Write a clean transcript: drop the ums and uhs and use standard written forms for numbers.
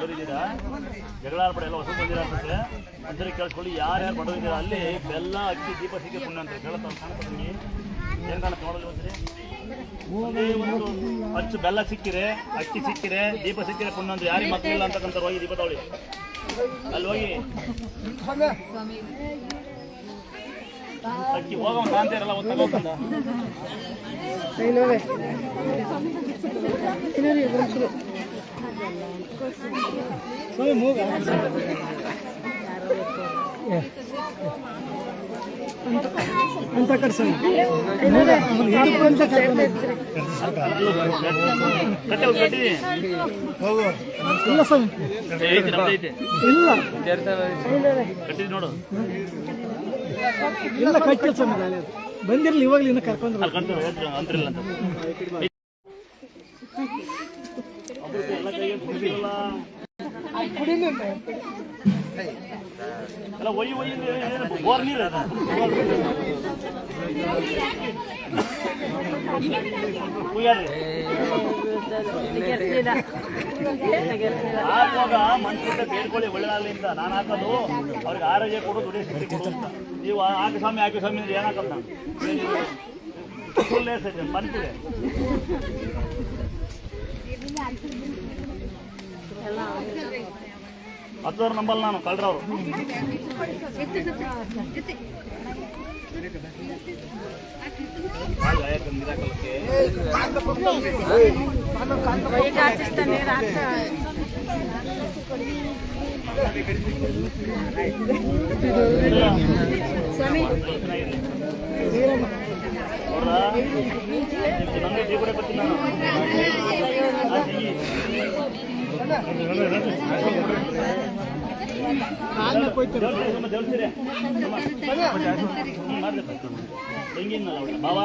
ಬಡವರಿದ್ದೀರಾ, ಜಗಳ ಆಡ್ಬೇಡ, ಎಲ್ಲ ಹೊಸ ಬಂದಿರ ಅಂತಾರೆ. ಒಂದ್ಸರಿ ಕೇಳಿಸ್ಕೊಳ್ಳಿ, ಯಾರ್ಯಾರು ಬಡವರಿದ್ದೀರಾ ಅಲ್ಲಿ ಬೆಲ್ಲ ಅಕ್ಕಿ ದೀಪ ಸಿಕ್ಕಿ ಪುಣ್ಯ ಅಂತ ಕೇಳತ್ತ ಕಾಣ್ತೀನಿ. ಏನು ಕಾಣುತ್ತೆ ನೋಡೋದು ಒಂದ್ಸರಿ. ಒಂದೇ ಒಂದು ಅಚ್ಚು ಬೆಲ್ಲ ಸಿಕ್ಕಿರೆ, ಅಕ್ಕಿ ಸಿಕ್ಕಿರೆ, ದೀಪ ಸಿಕ್ಕಿರೆ ಪುಣ್ಯ ಅಂತ. ಯಾರಿಗೆ ಮಕ್ಕಳಿಲ್ಲ ಅಂತಕ್ಕಂಥ ಹೋಗಿ ದೀಪ ತಗೊಳ್ಳಿ, ಅಲ್ಲಿ ಹೋಗಿ ಅಕ್ಕಿ ಹೋಗೋ ಕಾಂತ ಇರಲ್ಲ ಒತ್ತಗೋಕಂದ ಅಂತ ಕಟ್ಸ ಇಲ್ಲ ಸ್ವಾಮಿ, ಇಲ್ಲ ಕಟ್ಟಿದ್ ನೋಡು. ಇಲ್ಲ ಕಟ್ಟಿಲ್ಲ ಸ್ವಾಮಿ, ಬಂದಿರಲಿ ಇವಾಗಲೂ ಇನ್ನು ಕರ್ಕೊಂಡು ಅಂತಿರಲ್ಲ ಅಂತ ಎಲ್ಲ ಕೈಗೆ ಕುಡಿದಿರಲ್ಲ. ಅಲ್ಲ ಒಯ್ಯಿ ಬೋರ್ ನೀರು ಹಾಕುವಾಗ ಮನ್ಸಿಂದ ಬೇಡ್ಕೊಳ್ಳಿ ಒಳ್ಳೆದಾಗಲಿ ಅಂತ. ನಾನು ಹಾಕೋದು ಅವ್ರಿಗೆ ಆರೋಗ್ಯ ಕೊಡು, ದುಡಿಯೋ ಶಕ್ತಿ ಕೊಡು ಅಂತ. ನೀವು ಹಾಕಿ ಸ್ವಾಮಿ ಅಂದ್ರೆ ಏನಾಕಲ್ಲ ನಾನು ಫುಲ್ ಏಸೈತೆ ಮನ್ಸಿದೆ. ಹತ್ತವ್ರು ನಂಬಲ್ಲ ನಾನು, ಕಳ್ರವ್ರು. ನಂಗೆ ಟೀ ಕೂಡ ಬರ್ತೀನಿ ನಾನು. ತೆಂಗಿನ ಬಾಬಾ